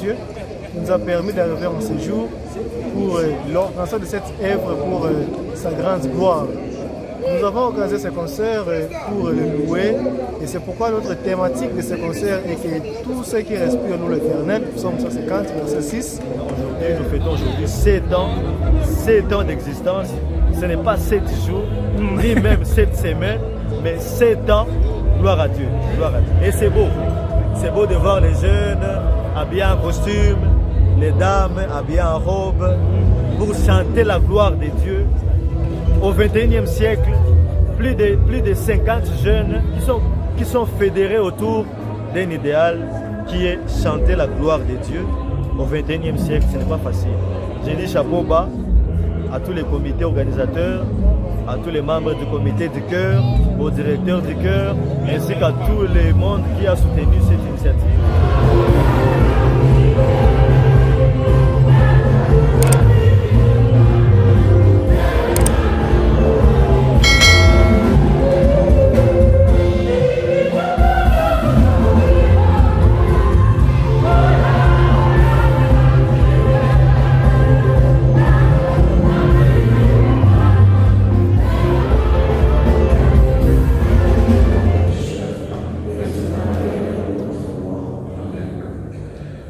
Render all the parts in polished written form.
Dieu, qui nous a permis d'arriver en séjour pour l'organisation de cette œuvre pour sa grande gloire. Nous avons organisé ce concert pour le louer et c'est pourquoi notre thématique de ce concert est que tout ce qui respire nous l'Éternel, Psaume 150, verset 6. Aujourd'hui, nous fêtons aujourd'hui 7 ans d'existence. Ce n'est pas 7 jours, ni même 7 semaines, mais 7 ans. Gloire à Dieu. Gloire à Dieu. Et c'est beau. C'est beau de voir les jeunes habillés en costume, les dames habillées en robe, pour chanter la gloire de Dieu. Au XXIe siècle, plus de 50 jeunes qui sont fédérés autour d'un idéal qui est chanter la gloire de Dieu. Au XXIe siècle, ce n'est pas facile. J'ai dit chapeau bas à tous les comités organisateurs, à tous les membres du comité du cœur, au directeur du cœur, ainsi qu'à tout le monde qui a soutenu cette initiative.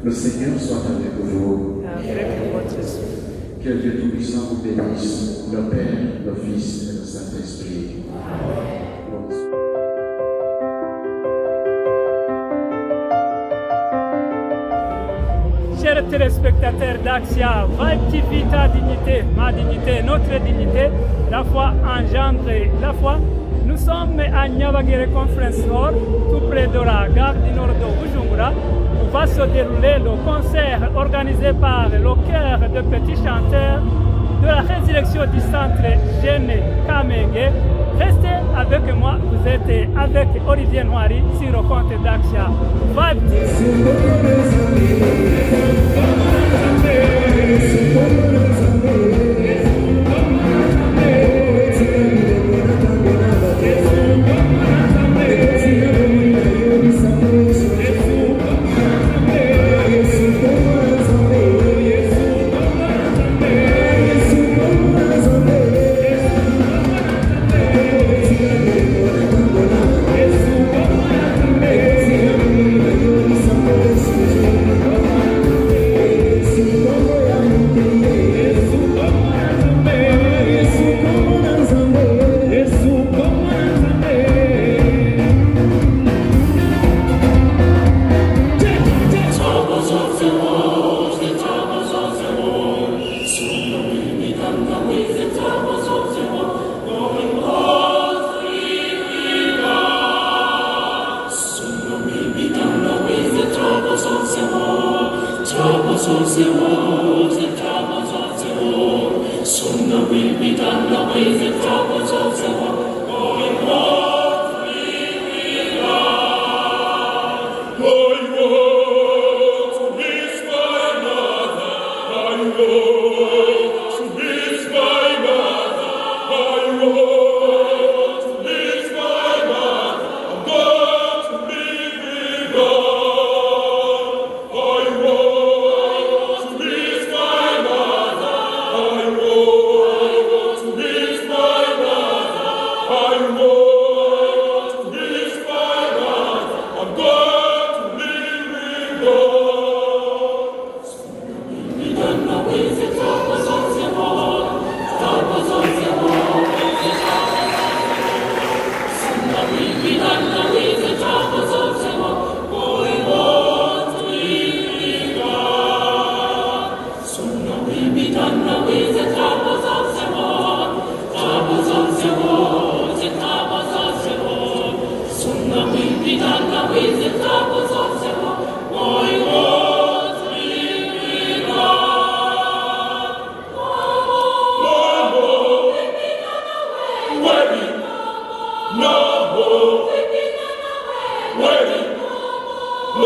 Le Seigneur soit avec vous. Que Dieu Tout-Puissant vous bénisse, le Père, le Fils et le Saint-Esprit. Chers téléspectateurs d'Axia, Vibe TV, ta dignité, ma dignité, notre dignité, la foi engendre la foi. Nous sommes à Nyabagere Conference Hall, tout près de la gare du nord de Bujumbura, où va se dérouler le concert organisé par le chœur de petits chanteurs de la résurrection du centre Jeune Kamenge. Restez avec moi, vous êtes avec Olivier Noiri sur le compte d'Axia. Vibe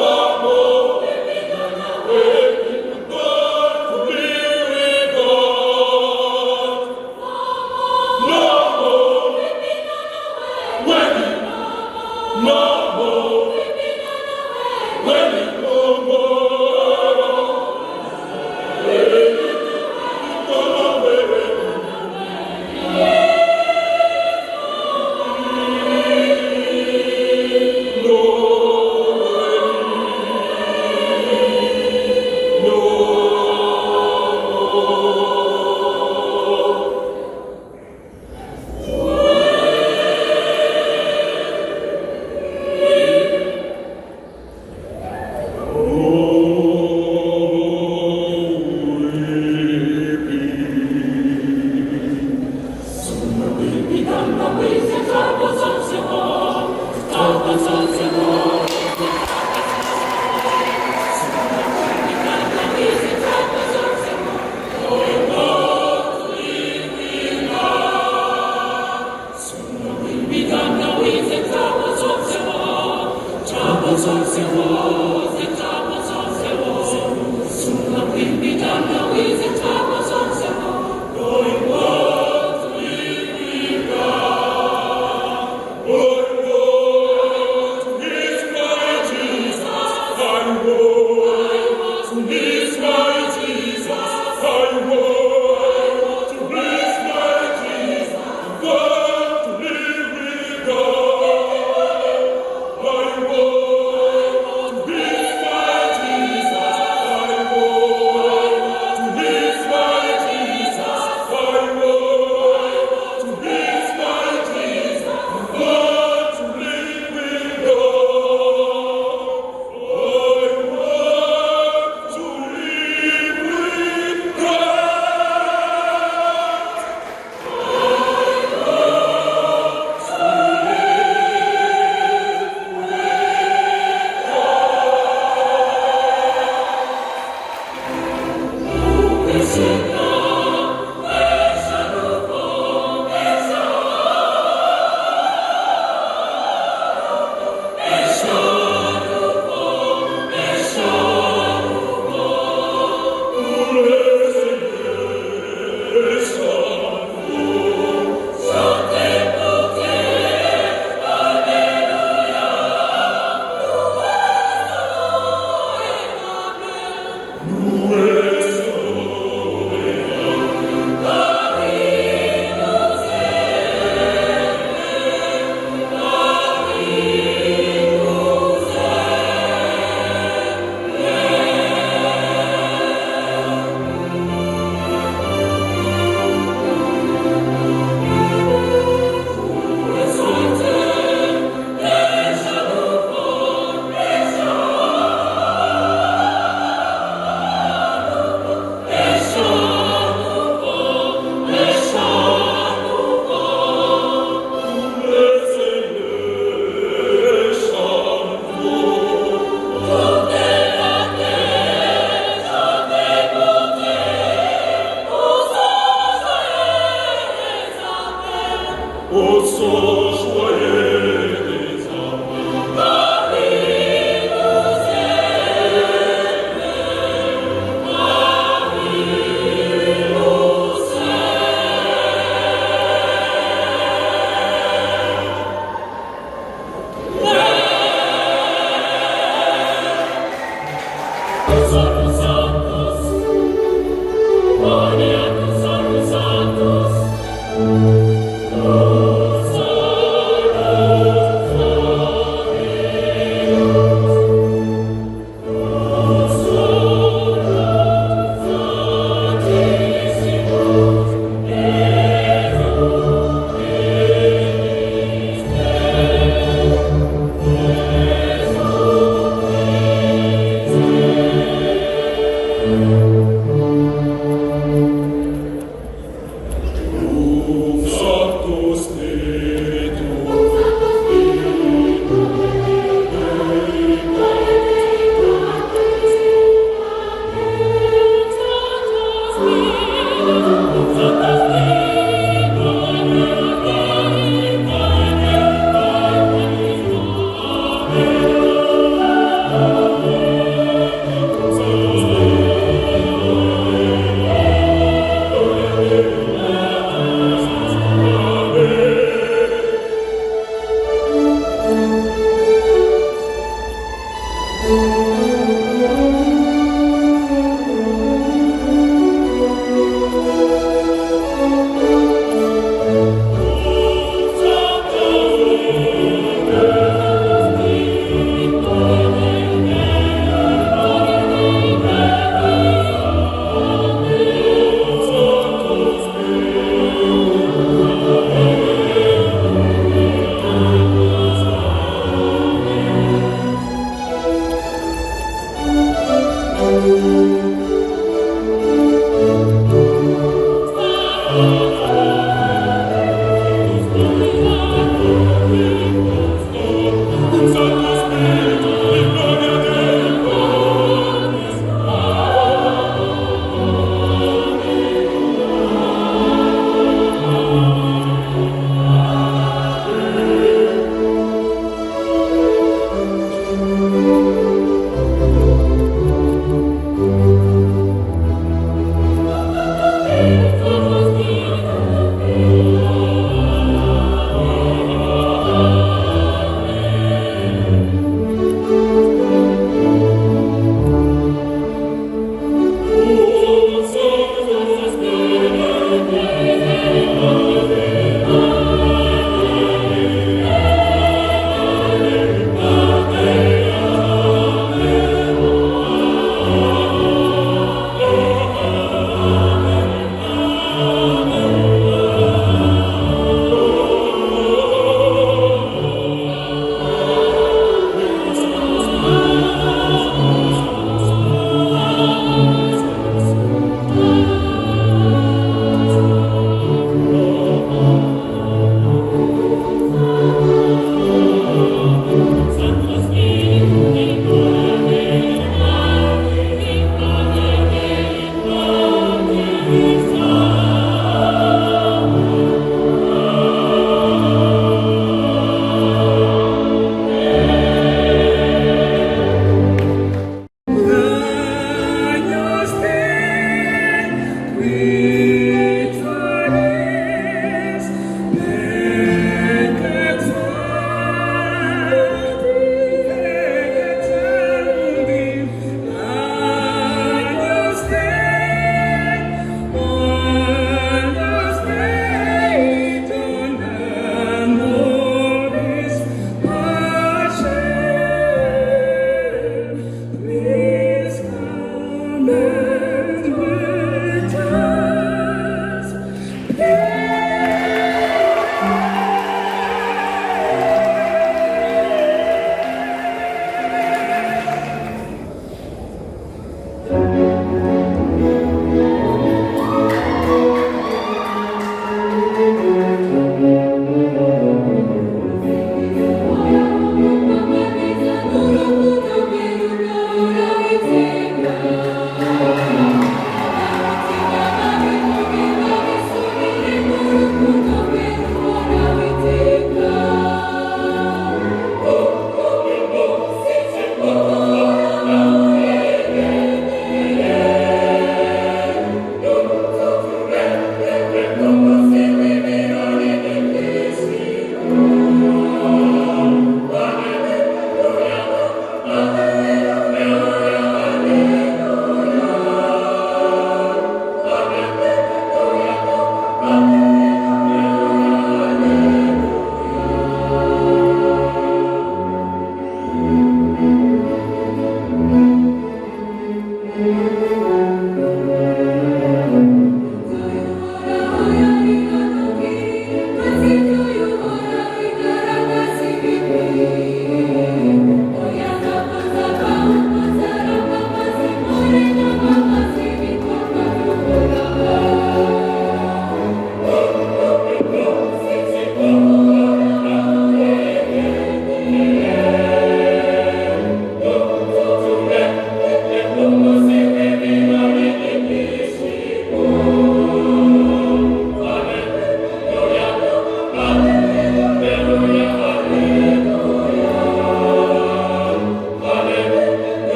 No more. Santos,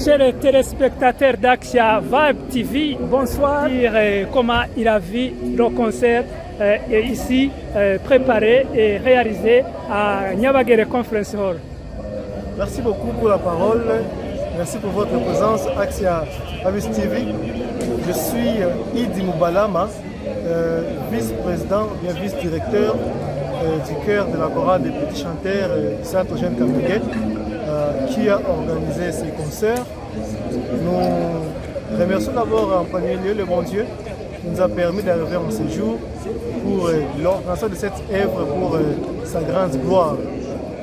chers téléspectateurs d'Axia Vibe TV, bonsoir. Comment il a vu le concert ici préparé et réalisé à Nyabagere Conference Hall. Merci beaucoup pour la parole. Merci pour votre présence, Axia Vibe TV. Je suis Idi Moubalama, vice-président, bien vice-directeur du chœur de la chorale des petits chanteurs Centre Jeune Kamenge, qui a organisé ces concerts. Nous remercions d'abord en premier lieu le bon Dieu qui nous a permis d'arriver en séjour pour l'organisation de cette œuvre pour sa grande gloire.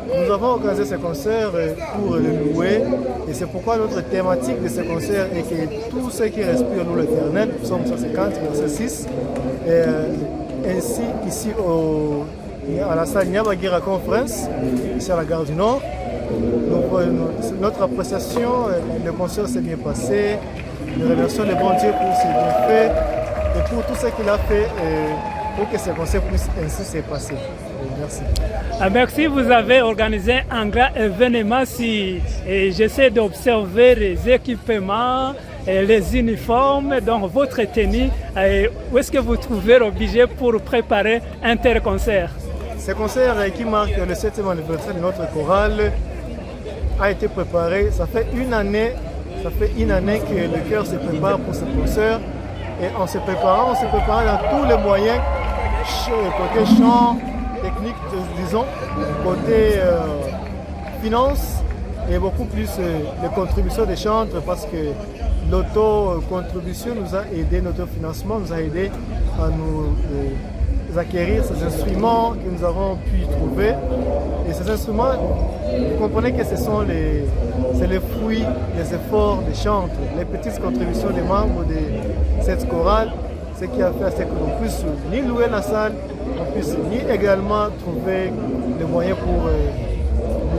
Nous avons organisé ce concert pour le louer et c'est pourquoi notre thématique de ce concert est que tout ce qui respire loue l'Éternel, Psaume 150, verset 6. Ainsi, ici à la salle Nyabagere Conference, ici à la gare du Nord. Donc, notre appréciation, le concert s'est bien passé. Nous remercions le bon Dieu pour ses bienfaits et pour tout ce qu'il a fait pour que ce concert puisse ainsi se passer. Merci. Merci, vous avez organisé un grand événement. Si j'essaie d'observer les équipements, les uniformes, donc votre tenue, où est-ce que vous trouvez obligé pour préparer un tel concert? Ce concert qui marque le 7e anniversaire de notre chorale a été préparé. Ça fait une année que le chœur se prépare pour ce concert. Et en se préparant dans tous les moyens, côté chant, technique, disons, côté finance et beaucoup plus de contributions des chantres parce que l'auto-contribution nous a aidé, notre financement nous a aidé à nous acquérir ces instruments que nous avons pu trouver. Et ces instruments, vous comprenez que ce sont les fruits des efforts des chantres, les petites contributions des membres de cette chorale, ce qui a fait à ce que nous puissions ni louer la salle, on puisse ni également trouver les moyens pour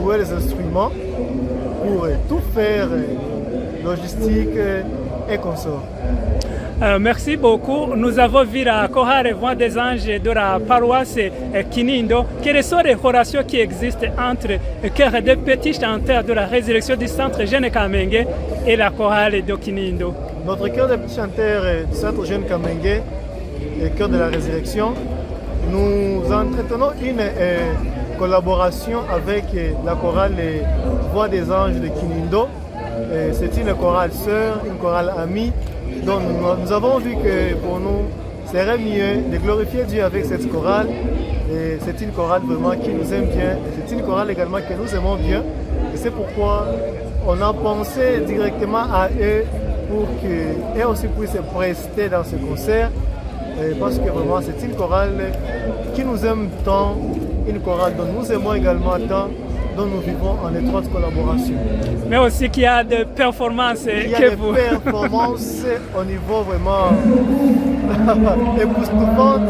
louer les instruments, pour tout faire, logistique et consorts. Merci beaucoup. Nous avons vu la chorale Voix des Anges de la paroisse Kinindo. Quelles sont les relations qui existent entre le chœur des petits chanteurs de la résurrection du Centre Jeune Kamenge et la chorale de Kinindo? Notre chœur des petits chanteurs du Centre Jeune Kamenge et le chœur de la résurrection, nous entretenons une collaboration avec la chorale Voix des Anges de Kinindo. C'est une chorale sœur, une chorale amie. Donc nous avons vu que pour nous, serait mieux de glorifier Dieu avec cette chorale. Et c'est une chorale vraiment qui nous aime bien. Et c'est une chorale également que nous aimons bien. Et c'est pourquoi on a pensé directement à eux pour qu'eux aussi puissent se prester dans ce concert. Et parce que vraiment c'est une chorale qui nous aime tant, une chorale dont nous aimons également tant, dont nous vivons en étroite collaboration. Mais aussi qu'il y a des performances performances au niveau vraiment époustouflante.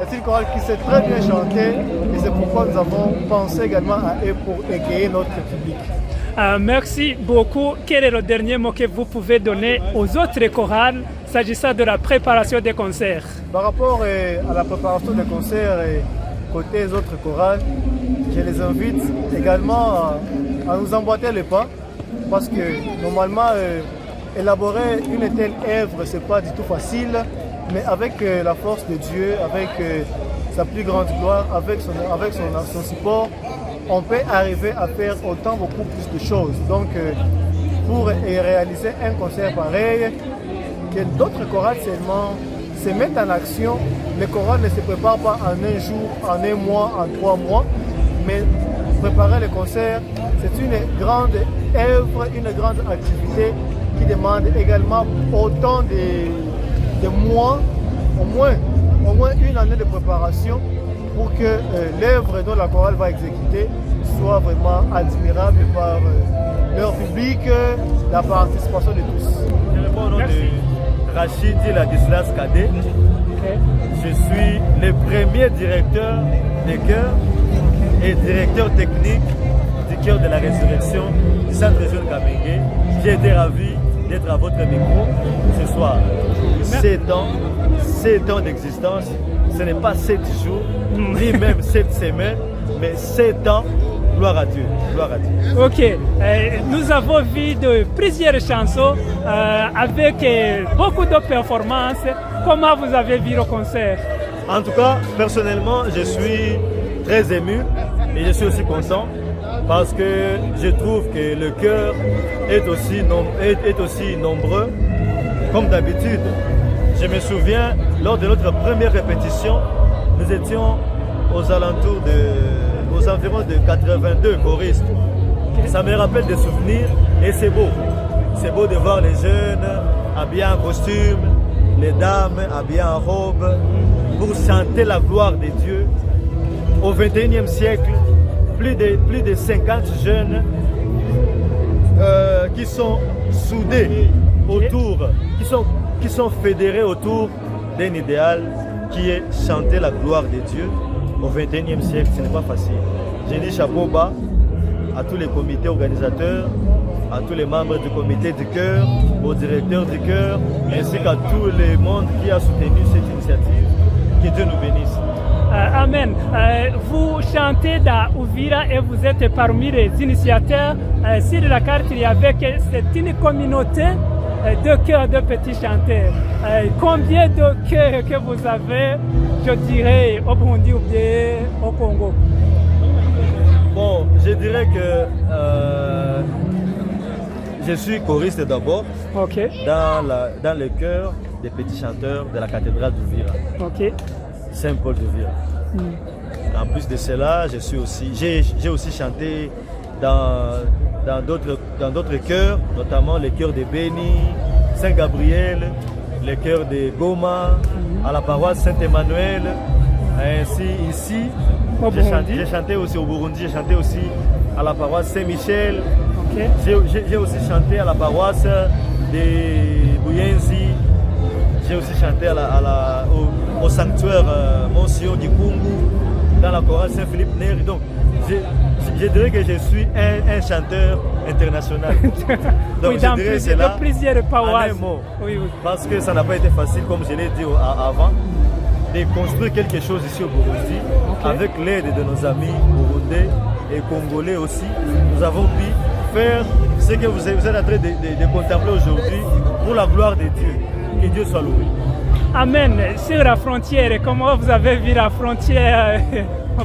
C'est une chorale qui sait très bien chanter et c'est pourquoi nous avons pensé également à eux pour égayer notre public. Merci beaucoup. Quel est le dernier mot que vous pouvez donner aux autres chorales s'agissant de la préparation des concerts? Par rapport à la préparation des concerts côté des autres chorales, je les invite également à nous emboîter les pas parce que normalement élaborer une telle œuvre c'est pas du tout facile, mais avec la force de Dieu, avec sa plus grande gloire, avec son support, on peut arriver à faire autant beaucoup plus de choses. Donc pour réaliser un concert pareil, que d'autres chorales seulement se mettent en action, les chorales ne se préparent pas en un jour, en un mois, en 3 mois, mais préparer le concert, c'est une grande œuvre, une grande activité qui demande également autant de mois, au moins une année de préparation pour que l'œuvre dont la chorale va exécuter soit vraiment admirable par leur public, la participation de tous. Je réponds au nom de Rachid Ladislas Kadé. Je suis le premier directeur des chœurs et directeur technique du chœur de la résurrection du Centre Jeune Kamenge. J'ai été ravi d'être à votre micro ce soir. 7 ans d'existence, ce n'est pas 7 jours, ni même 7 semaines, mais 7 ans Gloire à Dieu. Gloire à Dieu. Ok, nous avons vu de plusieurs chansons avec beaucoup de performances. Comment vous avez vu le concert? En tout cas, personnellement, je suis très ému et je suis aussi content parce que je trouve que le cœur est aussi nombreux comme d'habitude. Je me souviens, lors de notre première répétition, nous étions aux environs de 82 choristes. Ça me rappelle des souvenirs et c'est beau. C'est beau de voir les jeunes habillés en costume, les dames habillées en robe, pour chanter la gloire de Dieu. Au XXIe siècle, plus de 50 jeunes qui sont soudés autour, qui sont fédérés autour d'un idéal qui est chanter la gloire de Dieu. Au XXIe siècle, ce n'est pas facile. J'ai dit chapeau bas à tous les comités organisateurs, à tous les membres du comité du cœur, au directeur du cœur, ainsi qu'à tout le monde qui a soutenu cette initiative. Que Dieu nous bénisse. Amen. Vous chantez dans Uvira et vous êtes parmi les initiateurs. Sur la carte, il y avait que c'est une communauté de chœurs de petits chanteurs. Combien de chœurs que vous avez, je dirais, au Burundi ou bien au Congo? Bon, je dirais que je suis choriste d'abord dans le chœur des petits chanteurs de la cathédrale d'Uvira, Saint-Paul d'Uvira. En plus de cela, j'ai aussi chanté dans d'autres chœurs, notamment les chœurs de Béni, Saint-Gabriel, les chœurs de Goma, à la paroisse Saint-Emmanuel. Ainsi, ici, j'ai chanté aussi au Burundi, j'ai chanté aussi à la paroisse Saint-Michel. J'ai aussi chanté à la paroisse de Buyenzi. J'ai aussi chanté au sanctuaire Monsieur du Kungu, dans la chorale Saint-Philippe Neri. Donc, je dirais que je suis un chanteur international. Donc, oui, je dirais cela dans plusieurs paroisses. en un mot. Oui. Parce que ça n'a pas été facile, comme je l'ai dit avant, de construire quelque chose ici au Burundi, avec l'aide de nos amis burundais et congolais aussi. Nous avons pu faire ce que vous êtes en train de contempler aujourd'hui pour la gloire de Dieu. Que Dieu soit loué. Amen. Sur la frontière, comment vous avez vu la frontière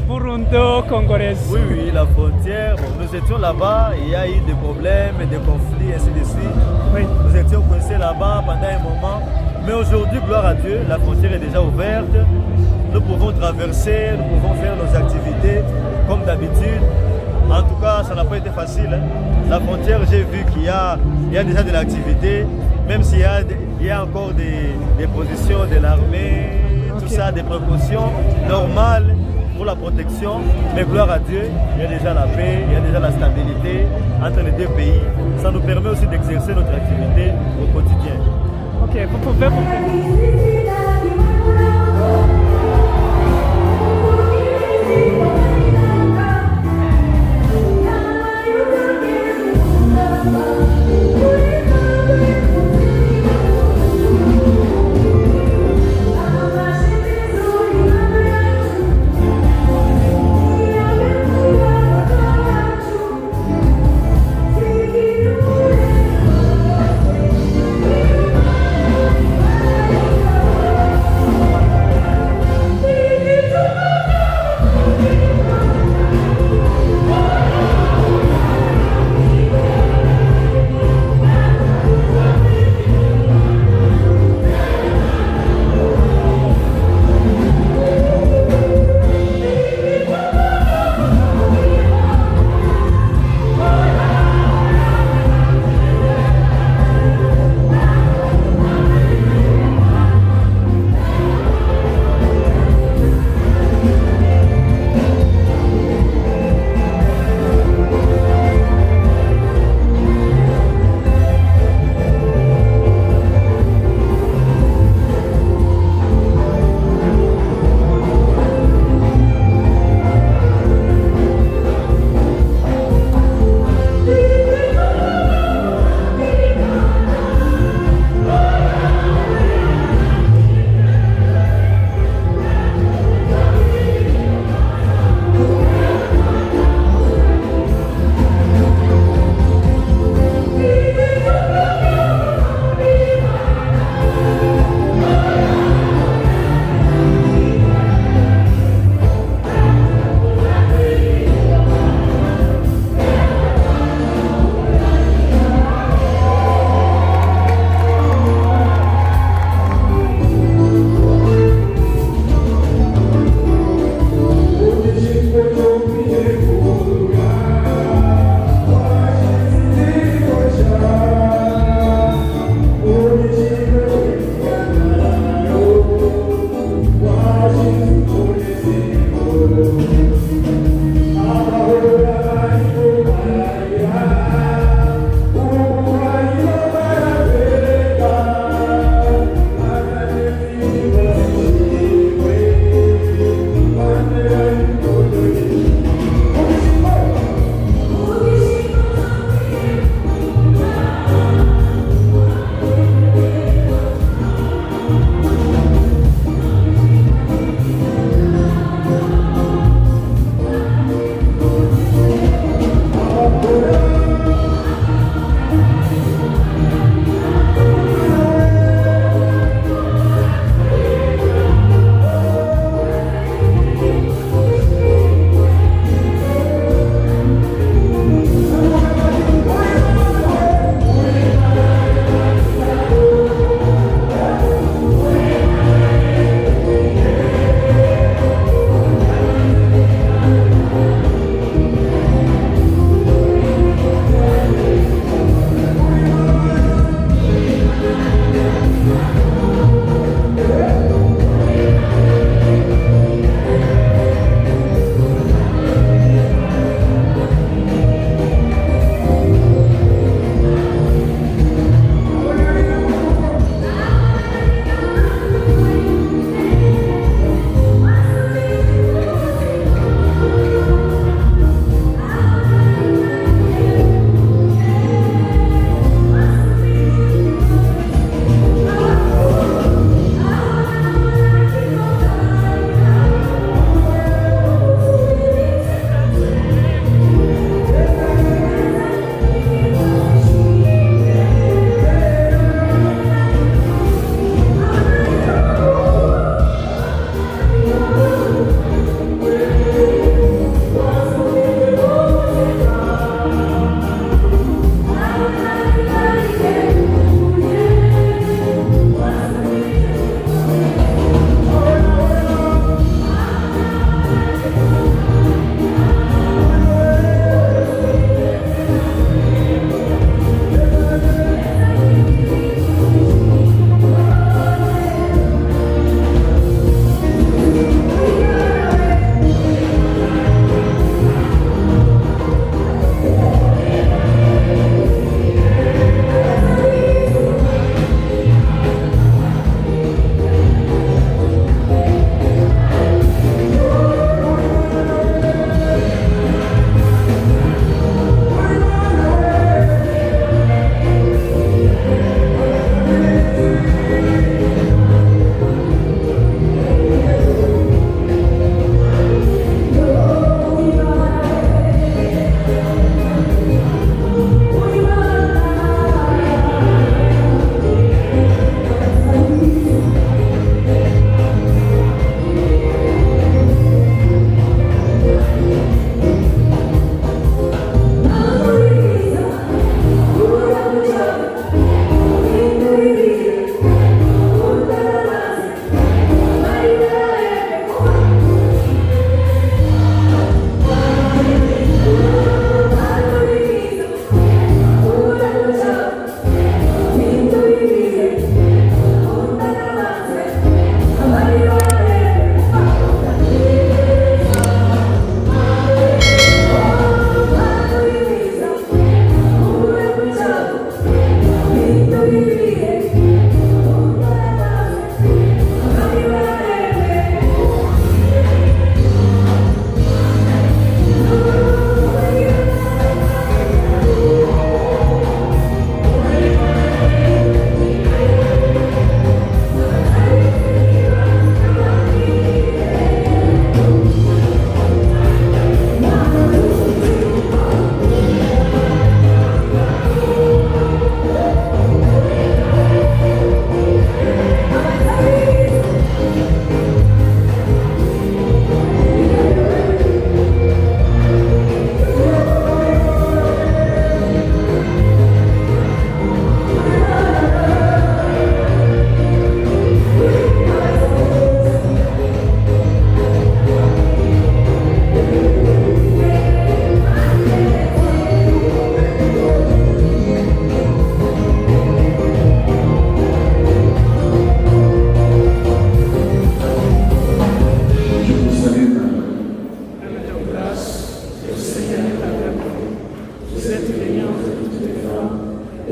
burundo-congolaise? Oui, la frontière. Bon, nous étions là-bas, il y a eu des problèmes, des conflits, ainsi de suite. Oui. Nous étions coincés là-bas pendant un moment. Mais aujourd'hui, gloire à Dieu, la frontière est déjà ouverte. Nous pouvons traverser, nous pouvons faire nos activités comme d'habitude. En tout cas, ça n'a pas été facile. La frontière, j'ai vu qu'il y a déjà de l'activité, même s'il y a encore des positions de l'armée, tout ça, des précautions normales pour la protection. Mais gloire à Dieu, il y a déjà la paix, il y a déjà la stabilité entre les deux pays. Ça nous permet aussi d'exercer notre activité au quotidien. Ok, vous pouvez vous...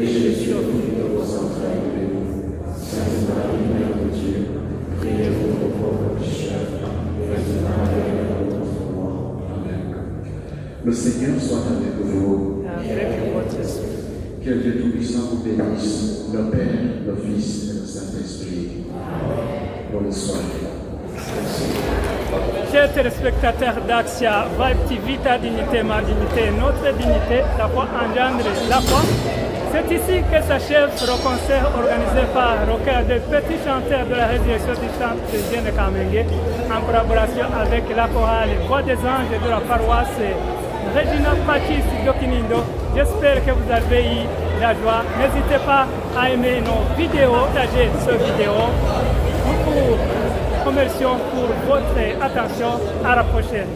et Jésus, le fruit de vos entrailles, béni. Sainte Marie, Mère de Dieu, priez pour nos pauvres pécheurs, maintenant et à l'heure de notre mort. Amen. Le Seigneur soit avec vous. Avec votre esprit. Que Dieu Tout-Puissant vous bénisse, le Père, le Fils et le Saint-Esprit. Bonne soirée. Chers téléspectateurs d'Axia, Vibe TV, ta dignité, ma dignité, notre dignité, la foi engendre la foi. C'est ici que s'achève le concert organisé par le chœur des petits chanteurs de la résurrection du chant de Dieu de Kamenge, en collaboration avec la chorale Voix des Anges de la paroisse Regina Pacis Dokinindo. J'espère que vous avez eu la joie. N'hésitez pas à aimer nos vidéos, partager cette vidéo. Nous vous remercions pour votre attention. À la prochaine.